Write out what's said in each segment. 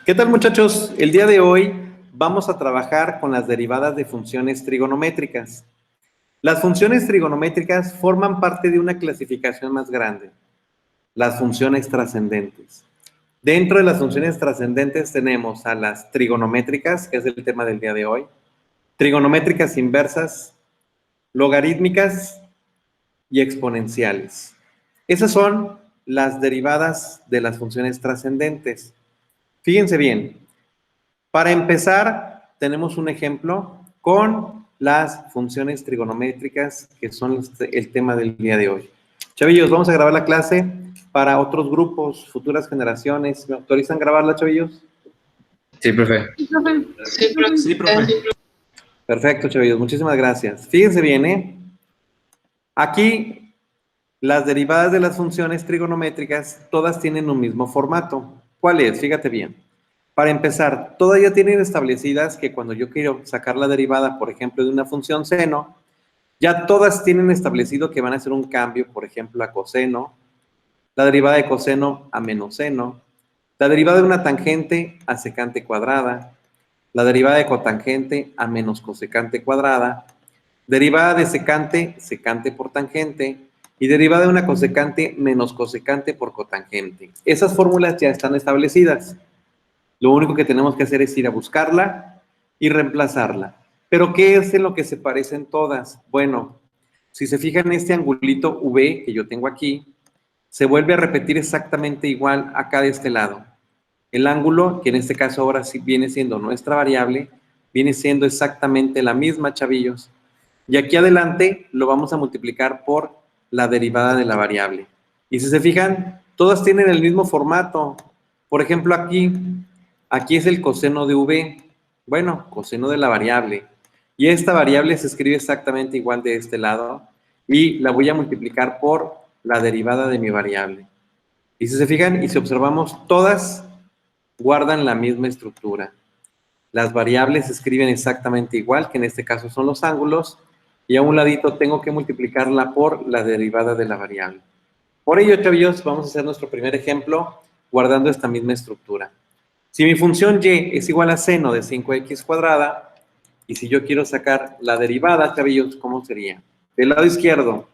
¿Qué tal, muchachos? El día de hoy vamos a trabajar con las derivadas de funciones trigonométricas. Las funciones trigonométricas forman parte de una clasificación más grande, las funciones trascendentes. Dentro de las funciones trascendentes tenemos a las trigonométricas, que es el tema del día de hoy, trigonométricas inversas, logarítmicas y exponenciales. Esas son las derivadas de las funciones trascendentes. Fíjense bien, para empezar, tenemos un ejemplo con las funciones trigonométricas, que son el tema del día de hoy. Chavillos, vamos a grabar la clase para otros grupos, futuras generaciones. ¿Me autorizan grabarla, chavillos? Sí, profe. Sí, profe. Perfecto, chavillos, muchísimas gracias. Fíjense bien, ¿eh? Aquí, las derivadas de las funciones trigonométricas, todas tienen un mismo formato. ¿Cuál es? Fíjate bien. Para empezar, todas ya tienen establecidas que cuando yo quiero sacar la derivada, por ejemplo, de una función seno, ya todas tienen establecido que van a hacer un cambio, por ejemplo, a coseno, la derivada de coseno a menos seno, la derivada de una tangente a secante cuadrada, la derivada de cotangente a menos cosecante cuadrada, derivada de secante, secante por tangente, y derivada de una cosecante menos cosecante por cotangente. Esas fórmulas ya están establecidas. Lo único que tenemos que hacer es ir a buscarla y reemplazarla. ¿Pero qué es en lo que se parecen todas? Bueno, si se fijan en este angulito V que yo tengo aquí, se vuelve a repetir exactamente igual acá de este lado. El ángulo, que en este caso ahora sí viene siendo nuestra variable, viene siendo exactamente la misma, chavillos. Y aquí adelante lo vamos a multiplicar por la derivada de la variable. Y si se fijan, todas tienen el mismo formato. Por ejemplo, aquí es el coseno de V. Bueno, coseno de la variable. Y esta variable se escribe exactamente igual de este lado. Y la voy a multiplicar por la derivada de mi variable. Y si se fijan y si observamos, todas guardan la misma estructura. Las variables se escriben exactamente igual, que en este caso son los ángulos, y a un ladito tengo que multiplicarla por la derivada de la variable. Por ello, chavillos, vamos a hacer nuestro primer ejemplo guardando esta misma estructura. Si mi función y es igual a seno de 5x cuadrada, y si yo quiero sacar la derivada, chavillos, ¿cómo sería? Del lado izquierdo,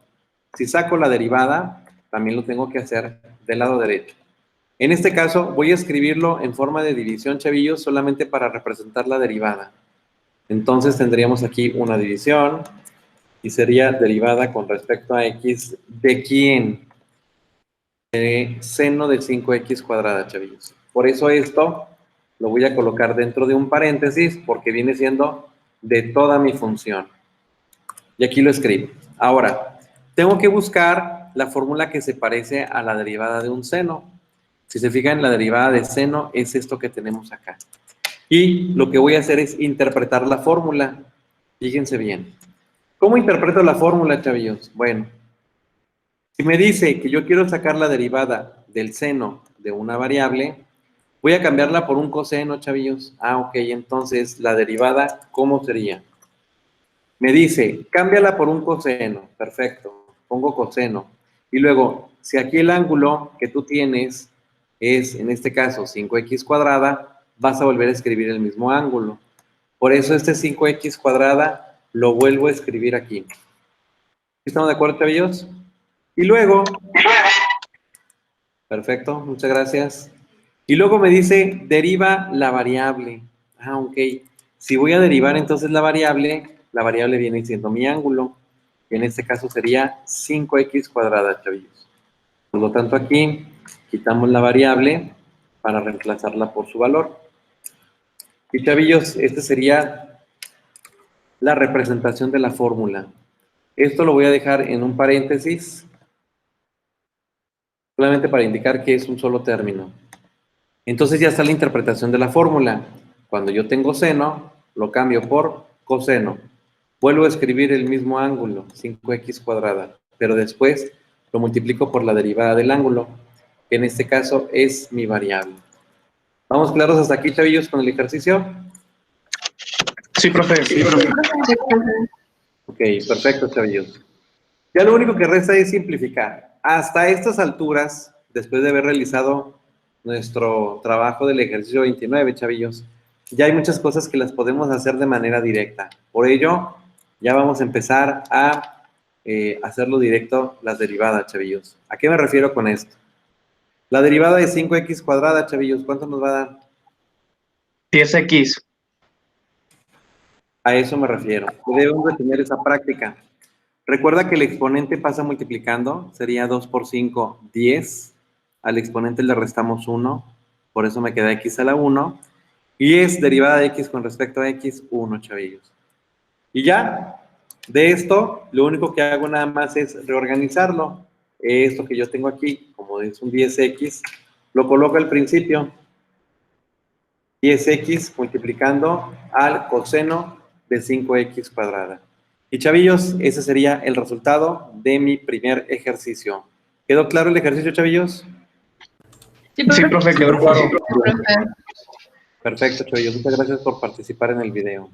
si saco la derivada, también lo tengo que hacer del lado derecho. En este caso, voy a escribirlo en forma de división, chavillos, solamente para representar la derivada. Entonces tendríamos aquí una división y sería derivada con respecto a x de quién? De seno de 5x cuadrada, chavillos. Por eso esto lo voy a colocar dentro de un paréntesis porque viene siendo de toda mi función. Y aquí lo escribo. Ahora, tengo que buscar la fórmula que se parece a la derivada de un seno. Si se fijan, la derivada de seno es esto que tenemos acá. Y lo que voy a hacer es interpretar la fórmula. Fíjense bien. ¿Cómo interpreto la fórmula, chavillos? Bueno, si me dice que yo quiero sacar la derivada del seno de una variable, voy a cambiarla por un coseno, chavillos. Ah, ok, entonces la derivada, ¿cómo sería? Me dice, cámbiala por un coseno. Perfecto, pongo coseno. Y luego, si aquí el ángulo que tú tienes es, en este caso, 5x cuadrada, vas a volver a escribir el mismo ángulo. Por eso este 5x cuadrada lo vuelvo a escribir aquí. ¿Estamos de acuerdo, chavillos? Y luego, perfecto, muchas gracias. Y luego me dice, deriva la variable. Ah, ok. Si voy a derivar entonces la variable viene siendo mi ángulo. Y en este caso sería 5x cuadrada, chavillos. Por lo tanto, aquí quitamos la variable para reemplazarla por su valor. Y chavillos, esta sería la representación de la fórmula. Esto lo voy a dejar en un paréntesis, solamente para indicar que es un solo término. Entonces ya está la interpretación de la fórmula. Cuando yo tengo seno, lo cambio por coseno. Vuelvo a escribir el mismo ángulo, 5x cuadrada, pero después lo multiplico por la derivada del ángulo, que en este caso es mi variable. ¿Vamos claros hasta aquí, chavillos, con el ejercicio? Sí, profe. Sí, profe. Ok, perfecto, chavillos. Ya lo único que resta es simplificar. Hasta estas alturas, después de haber realizado nuestro trabajo del ejercicio 29, chavillos. Ya hay muchas cosas que las podemos hacer de manera directa. Por ello, ya vamos a empezar a hacerlo directo las derivadas, chavillos. ¿A qué me refiero con esto? La derivada de 5x cuadrada, chavillos, ¿cuánto nos va a dar? 10x. A eso me refiero. Debemos de tener esa práctica. Recuerda que el exponente pasa multiplicando, sería 2 por 5, 10. Al exponente le restamos 1, por eso me queda x a la 1. Y es derivada de x con respecto a x, 1, chavillos. Y ya, de esto, lo único que hago nada más es reorganizarlo. Esto que yo tengo aquí, como es un 10x, lo coloco al principio. 10x multiplicando al coseno de 5x cuadrada. Y chavillos, ese sería el resultado de mi primer ejercicio. ¿Quedó claro el ejercicio, chavillos? Sí, profe, quedó claro. Perfecto, chavillos. Muchas gracias por participar en el video.